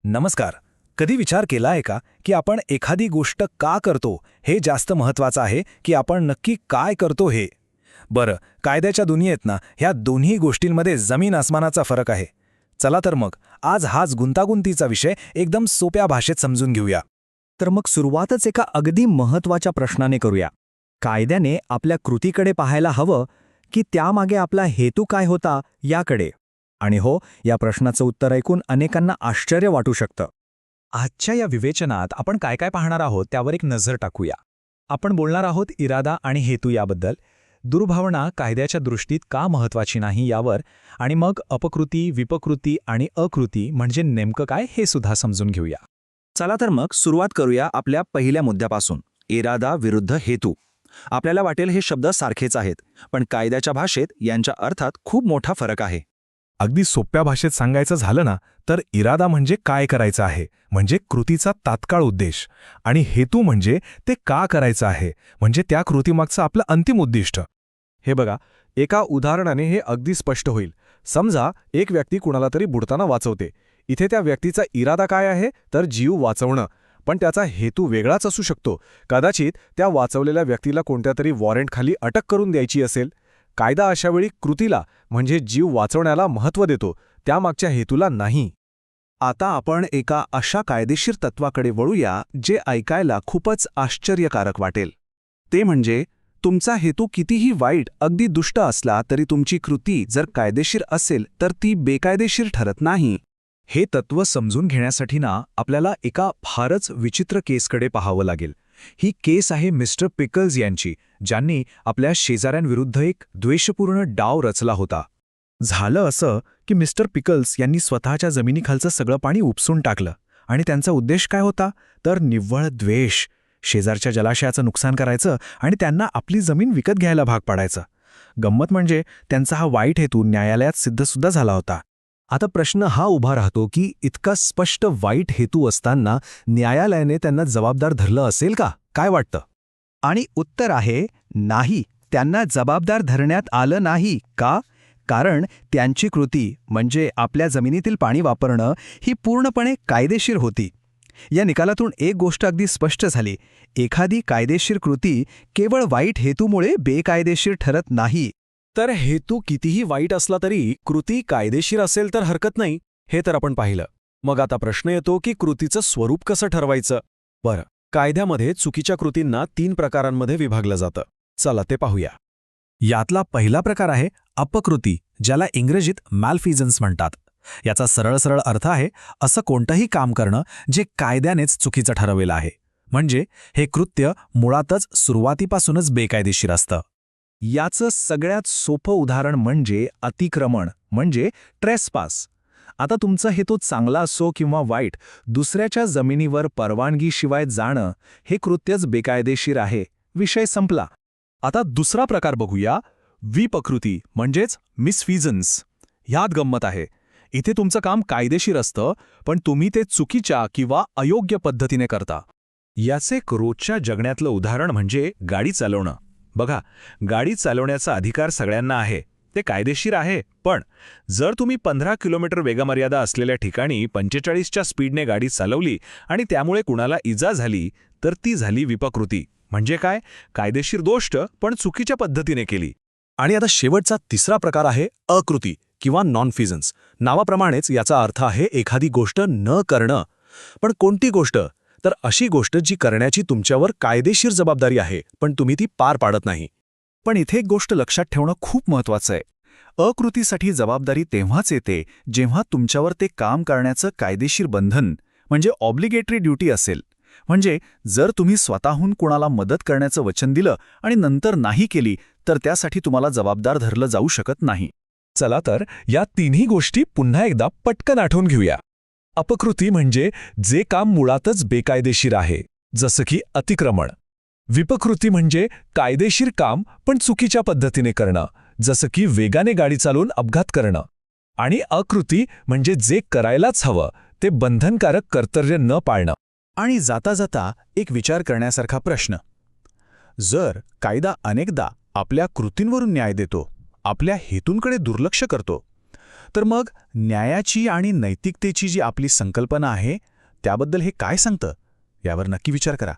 नमस्कार. कधी विचार केला आहे का की आपण एखादी गोष्ट का करतो हे जास्त महत्त्वाचं आहे की आपण नक्की काय करतो हे? बरं, कायद्याच्या दुनियेत ना ह्या दोन्ही गोष्टींमध्ये जमीन आसमानाचा फरक आहे. चला तर मग आज हाच गुंतागुंतीचा विषय एकदम सोप्या भाषेत समजून घेऊया. तर मग सुरुवातच एका अगदी महत्त्वाच्या प्रश्नाने करूया. कायद्याने आपल्या कृतीकडे पाहायला हवं की त्यामागे आपला हेतू काय होता याकडे? आणि हो, या प्रश्नाचं उत्तर ऐकून अनेकांना आश्चर्य वाटू शकतं. आजच्या या विवेचनात आपण काय काय पाहणार आहोत त्यावर एक नजर टाकूया. आपण बोलणार आहोत इरादा आणि हेतू याबद्दल, दुर्भावना कायद्याच्या दृष्टीत का महत्त्वाची नाही यावर, आणि मग अपकृती, विपकृती आणि अकृती म्हणजे नेमकं काय हे सुद्धा समजून घेऊया. चला तर मग सुरुवात करूया आपल्या पहिल्या मुद्द्यापासून, इरादा विरुद्ध हेतू. आपल्याला वाटेल हे शब्द सारखेच आहेत, पण कायद्याच्या भाषेत यांच्या अर्थात खूप मोठा फरक आहे. अगदी सोप्या भाषेत सांगायचं झालं ना तर इरादा म्हणजे काय करायचं आहे, म्हणजे कृतीचा तात्काळ उद्देश, आणि हेतू म्हणजे ते का करायचं आहे, म्हणजे त्या कृतीमागचं आपलं अंतिम उद्दिष्ट. हे बघा, एका उदाहरणाने हे अगदी स्पष्ट होईल. समजा एक व्यक्ती कुणाला तरी बुडताना वाचवते. इथे त्या व्यक्तीचा इरादा काय आहे तर जीव वाचवणं, पण त्याचा हेतू वेगळाच असू शकतो. कदाचित त्या वाचवलेल्या व्यक्तीला कोणत्या तरी वॉरंटखाली अटक करून द्यायची असेल. कायदा अशावेळी कृतीला म्हणजे जीव वाचवण्याला महत्त्व देतो, त्यामागच्या हेतूला नाही. आता आपण एका अशा कायदेशीर तत्वाकडे वळूया जे ऐकायला खूपच आश्चर्यकारक वाटेल. ते म्हणजे तुमचा हेतू कितीही वाईट, अगदी दुष्ट असला तरी तुमची कृती जर कायदेशीर असेल तर ती बेकायदेशीर ठरत नाही. हे तत्त्व समजून घेण्यासाठी ना आपल्याला एका फारच विचित्र केसकडे पाहावं लागेल. ही केस आहे मिस्टर पिकल्स यांची, ज्यांनी आपल्या शेजाऱ्यांविरुद्ध एक द्वेषपूर्ण डाव रचला होता. झालं असं की मिस्टर पिकल्स यांनी स्वतःच्या जमिनीखालचं सगळं पाणी उपसून टाकलं, आणि त्यांचा उद्देश काय होता तर निव्वळ द्वेष, शेजारच्या जलाशयाचं नुकसान करायचं आणि त्यांना आपली जमीन विकत घ्यायला भाग पाडायचं. गंमत म्हणजे त्यांचा हा वाईट हेतू न्यायालयात सिद्धसुद्धा झाला होता. आता प्रश्न हा उभा राहतो की इतका स्पष्ट वाईट हेतू असताना न्यायालयाने त्यांना जबाबदार धरलं असेल का? काय वाटतं? आणि उत्तर आहे नाही, त्यांना जबाबदार धरण्यात आलं नाही. का? कारण त्यांची कृती म्हणजे आपल्या जमिनीतील पाणी वापरणं ही पूर्णपणे कायदेशीर होती. या निकालातून एक गोष्ट अगदी स्पष्ट झाली: एखादी कायदेशीर कृती केवळ वाईट हेतूमुळे बेकायदेशीर ठरत नाही. तर हेतू कितीही वाईट असला तरी कृती कायदेशीर असेल तर हरकत नाही, हे तर आपण पाहिलं. मग आता प्रश्न येतो की कृतीचं स्वरूप कसं ठरवायचं? बरं, कायद्यामध्ये चुकीच्या कृतींना 3 प्रकारांमध्ये विभागलं जातं. चला ते पाहूया. यातला पहिला प्रकार आहे अपकृती, ज्याला इंग्रजीत मॅलफिजन्स म्हणतात. याचा सरळ अर्थ आहे असं कोणतंही काम करणं जे कायद्यानेच चुकीचं ठरवलेलं आहे. म्हणजे हे कृत्य मुळातच सुरुवातीपासूनच बेकायदेशीर असतं. याचं सगळ्यात सोपं उदाहरण म्हणजे अतिक्रमण, म्हणजे ट्रेसपास. आता तुमचा हेतू चांगला असो किंवा वाईट, दुसऱ्याच्या जमिनीवर परवानगीशिवाय जाणं हे कृत्यच बेकायदेशीर आहे. विषय संपला. आता दुसरा प्रकार बघूया, विपकृती म्हणजेच मिसफिजन्स. ह्यात गंमत आहे. इथे तुमचं काम कायदेशीर असतं, पण तुम्ही ते चुकीच्या किंवा अयोग्य पद्धतीने करता. याचे रोजच्या जगण्यातलं उदाहरण म्हणजे गाडी चालवणं. बघा, गाडी चालवण्याचा अधिकार सगळ्यांना आहे, ते कायदेशीर आहे. पण जर तुम्ही 15 किलोमीटर वेगमर्यादा असलेल्या ठिकाणी 45च्या स्पीडने गाडी चालवली आणि त्यामुळे कुणाला इजा झाली, तर ती झाली विपकृती. म्हणजे काय? कायदेशीर गोष्ट पण चुकीच्या पद्धतीने केली. आणि आता शेवटचा तिसरा प्रकार आहे अकृती किंवा नॉनफिजन्स. नावाप्रमाणेच याचा अर्थ आहे एखादी गोष्ट न करणं. पण कोणती गोष्ट? तर अशी गोष्ट जी करण्याची तुमच्यावर कायदेशीर जबाबदारी आहे, पण तुम्ही ती पार पाडत नाही. पण इथे एक गोष्ट लक्षात ठेवणं खूप महत्त्वाचं आहे. अकृतीसाठी जबाबदारी तेव्हाच येते जेव्हा तुमच्यावर ते काम करण्याचं कायदेशीर बंधन म्हणजे ऑब्लिगेटरी ड्युटी असेल. म्हणजे जर तुम्ही स्वतःहून कुणाला मदत करण्याचं वचन दिलं आणि नंतर नाही केली, तर त्यासाठी तुम्हाला जबाबदार धरलं जाऊ शकत नाही. चला तर या तिन्ही गोष्टी पुन्हा एकदा पटकन आठवून घेऊया. अपकृती म्हणजे जे काम मुळातच बेकायदेशीर आहे, जसं की अतिक्रमण. विपकृती म्हणजे कायदेशीर काम पण चुकीच्या पद्धतीने करणं, जसं की वेगाने गाडी चालवून अपघात करणं. आणि अकृती म्हणजे जे करायलाच हवं ते बंधनकारक कर्तव्य न पाळणं. आणि जाता जाता एक विचार करण्यासारखा प्रश्न: जर कायदा अनेकदा आपल्या कृतींवरून न्याय देतो, आपल्या हेतूंकडे दुर्लक्ष करतो, तर मग न्यायाची आणि नैतिकतेची जी आपली संकल्पना आहे त्याबद्दल हे काय सांगतं यावर नक्की विचार करा.